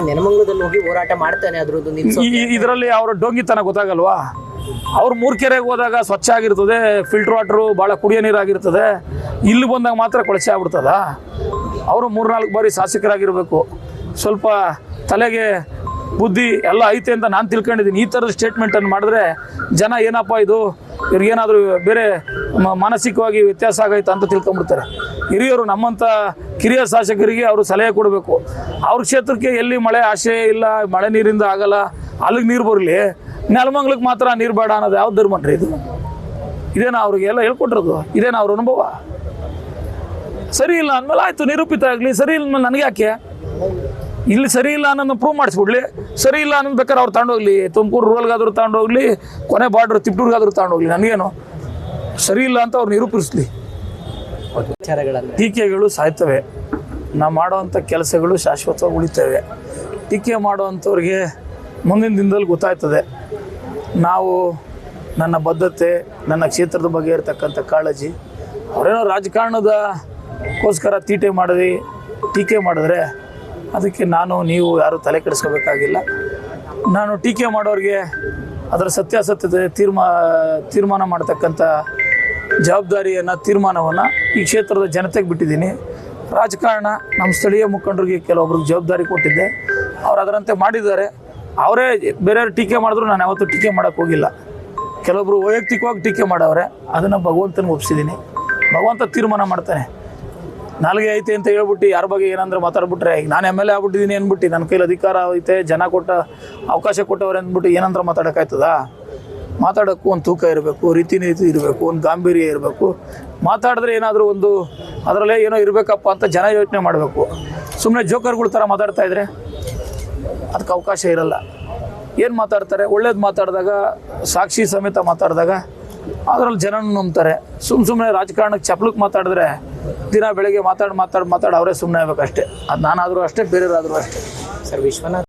ನೆಲಮಂಗಲದಲ್ಲಿ ಹೋಗಿ ಹೋರಾಟ ಮಾಡ್ತಾನೆ ಅದ್ರದ್ದು ನಿಲ್ಸೋ ಇದರಲ್ಲಿ ಅವರ ಡೋಂಗಿತನ ಗೊತ್ತಾಗಲ್ವಾ? ಅವ್ರು 3 ಕೆರೆಗೆ ಹೋದಾಗ ಸ್ವಚ್ಛ ಆಗಿರ್ತದೆ, ಫಿಲ್ಟರ್ ವಾಟ್ರು ಭಾಳ ಕುಡಿಯೋ ನೀರಾಗಿರ್ತದೆ. ಇಲ್ಲಿ ಬಂದಾಗ ಮಾತ್ರ ಕೊಳಚೆ ಆಗ್ಬಿಡ್ತದ? ಅವರು 3-4 ಬಾರಿ ಶಾಸಕರಾಗಿರಬೇಕು. ಸ್ವಲ್ಪ ತಲೆಗೆ ಬುದ್ಧಿ ಎಲ್ಲ ಐತೆ ಅಂತ ನಾನು ತಿಳ್ಕೊಂಡಿದ್ದೀನಿ. ಈ ಥರದ ಸ್ಟೇಟ್ಮೆಂಟನ್ನು ಮಾಡಿದ್ರೆ ಜನ ಏನಪ್ಪ ಇದು ಇವ್ರಿಗೇನಾದರೂ ಬೇರೆ ಮಾನಸಿಕವಾಗಿ ವ್ಯತ್ಯಾಸ ಆಗೈತೆ ಅಂತ ತಿಳ್ಕೊಂಬಿಡ್ತಾರೆ. ಹಿರಿಯರು ನಮ್ಮಂಥ ಕಿರಿಯ ಶಾಸಕರಿಗೆ ಅವರು ಸಲಹೆ ಕೊಡಬೇಕು. ಅವ್ರ ಕ್ಷೇತ್ರಕ್ಕೆ ಎಲ್ಲಿ ಮಳೆ ಆಶಯ ಇಲ್ಲ, ಮಳೆ ನೀರಿಂದ ಆಗಲ್ಲ, ಅಲ್ಲಿಗೆ ನೀರು ಬರಲಿ, ನೆಲಮಂಗ್ಲಕ್ಕೆ ಮಾತ್ರ ನೀರು ಬೇಡ ಅನ್ನೋದು ಯಾವ ಧರ್ಮನ್ರಿ ಇದು? ಇದೇನಾ ಅವ್ರಿಗೆಲ್ಲ ಹೇಳ್ಕೊಟ್ರದು? ಇದೇನಾ ಅವ್ರ ಅನುಭವ? ಸರಿ ಇಲ್ಲ ಅಂದಮೇಲೆ ಆಯಿತು, ನಿರೂಪಿತ ಆಗಲಿ. ಸರಿ ಇಲ್ಲ ಅಂದಮೇಲೆ ನನಗೆ ಯಾಕೆ? ಇಲ್ಲಿ ಸರಿ ಇಲ್ಲ ಅನ್ನೋದನ್ನ ಪ್ರೂವ್ ಮಾಡಿಸ್ಬಿಡ್ಲಿ. ಸರಿ ಇಲ್ಲ ಅನ್ನೋದು ಬೇಕಾದ್ರೆ ಅವ್ರು ತಗೊಂಡೋಗ್ಲಿ, ತುಮಕೂರು ರೂರಲ್ಗಾದ್ರೂ ತಗೊಂಡೋಗ್ಲಿ, ಕೊನೆ ಬಾರ್ಡ್ರ್ ತಿಪ್ಟೂರ್ಗಾದ್ರೂ ತಗೊಂಡೋಗ್ಲಿ, ನನಗೇನು? ಸರಿ ಇಲ್ಲ ಅಂತ ಅವ್ರು ನಿರೂಪಿಸ್ಲಿ. ಟೀಕೆಗಳು ಸಾಯ್ತವೆ, ನಾವು ಮಾಡೋವಂಥ ಕೆಲಸಗಳು ಶಾಶ್ವತವಾಗಿ ಉಳಿತವೆ. ಟೀಕೆ ಮಾಡೋವಂಥವ್ರಿಗೆ ಮುಂದಿನ ದಿನದಲ್ಲಿ ಗೊತ್ತಾಯ್ತದೆ ನಾವು ನನ್ನ ಬದ್ಧತೆ, ನನ್ನ ಕ್ಷೇತ್ರದ ಬಗ್ಗೆ ಇರತಕ್ಕಂಥ ಕಾಳಜಿ. ಅವರೇನೋ ರಾಜಕಾರಣದಕ್ಕೋಸ್ಕರ ಟೀಕೆ ಮಾಡಿದ್ರೆ ಅದಕ್ಕೆ ನಾನು ನೀವು ಯಾರೂ ತಲೆ ಕೆಡಿಸ್ಕೋಬೇಕಾಗಿಲ್ಲ. ನಾನು ಟೀಕೆ ಮಾಡೋರಿಗೆ ಅದರ ಸತ್ಯಾಸತ್ಯತೆ ತೀರ್ಮಾನ ಮಾಡ್ತಕ್ಕಂಥ ಜವಾಬ್ದಾರಿಯನ್ನು, ತೀರ್ಮಾನವನ್ನು ಈ ಕ್ಷೇತ್ರದ ಜನತೆಗೆ ಬಿಟ್ಟಿದ್ದೀನಿ. ರಾಜಕಾರಣ ನಮ್ಮ ಸ್ಥಳೀಯ ಮುಖಂಡರಿಗೆ ಕೆಲವೊಬ್ರಿಗೆ ಜವಾಬ್ದಾರಿ ಕೊಟ್ಟಿದ್ದೆ, ಅವ್ರು ಅದರಂತೆ ಮಾಡಿದ್ದಾರೆ. ಅವರೇ ಬೇರೆಯವ್ರು ಟೀಕೆ ಮಾಡಿದ್ರು ನಾನು ಯಾವತ್ತೂ ಟೀಕೆ ಮಾಡೋಕ್ಕೆ ಹೋಗಿಲ್ಲ. ಕೆಲವೊಬ್ರು ವೈಯಕ್ತಿಕವಾಗಿ ಟೀಕೆ ಮಾಡವ್ರೆ, ಅದನ್ನು ಭಗವಂತನಿಗೆ ಒಪ್ಪಿಸಿದ್ದೀನಿ. ಭಗವಂತ ತೀರ್ಮಾನ ಮಾಡ್ತಾನೆ. ನಾಲ್ಗೆ ಐತೆ ಅಂತ ಹೇಳ್ಬಿಟ್ಟು ಯಾರ ಬಗ್ಗೆ ಏನಂದ್ರೆ ಮಾತಾಡ್ಬಿಟ್ರೆ, ಈಗ ನಾನು MLA ಆಗ್ಬಿಟ್ಟಿದ್ದೀನಿ ಅಂದ್ಬಿಟ್ಟು ನನ್ನ ಕೈಲಿ ಅಧಿಕಾರ ಐತೆ, ಜನ ಕೊಟ್ಟ ಅವಕಾಶ ಕೊಟ್ಟವ್ರೆ ಅಂದ್ಬಿಟ್ಟು ಏನಂದ್ರೆ ಮಾತಾಡೋಕ್ಕಾಯ್ತದಾ? ಮಾತಾಡೋಕ್ಕೂ ಒಂದು ತೂಕ ಇರಬೇಕು, ರೀತಿ ಇರಬೇಕು, ಒಂದು ಗಾಂಭೀರ್ಯ ಇರಬೇಕು. ಮಾತಾಡಿದ್ರೆ ಏನಾದರೂ ಒಂದು ಅದರಲ್ಲೇ ಏನೋ ಇರಬೇಕಪ್ಪ ಅಂತ ಜನ ಯೋಚನೆ ಮಾಡಬೇಕು. ಸುಮ್ಮನೆ ಜೋಕರ್ಗಳ ಥರ ಮಾತಾಡ್ತಾಯಿದ್ರೆ ಅದಕ್ಕೆ ಅವಕಾಶ ಇರಲ್ಲ. ಏನು ಮಾತಾಡ್ತಾರೆ? ಒಳ್ಳೇದು ಮಾತಾಡಿದಾಗ, ಸಾಕ್ಷಿ ಸಮೇತ ಮಾತಾಡಿದಾಗ ಅದರಲ್ಲಿ ಜನ ನಂಬ್ತಾರೆ. ಸುಮ್ಮನೆ ರಾಜಕಾರಣಕ್ಕೆ ಚಪ್ಲಕ್ಕೆ ಮಾತಾಡಿದ್ರೆ ದಿನ ಬೆಳಗ್ಗೆ ಮಾತಾಡಿ ಅವರೇ ಸುಮ್ಮನೆ ಆಗ್ಬೇಕಷ್ಟೇ. ಅದು ನಾನಾದರೂ ಅಷ್ಟೇ, ಬೇರೆಯವರಾದರೂ ಅಷ್ಟೇ. ಸರ್, ವಿಶ್ವನಾಥ್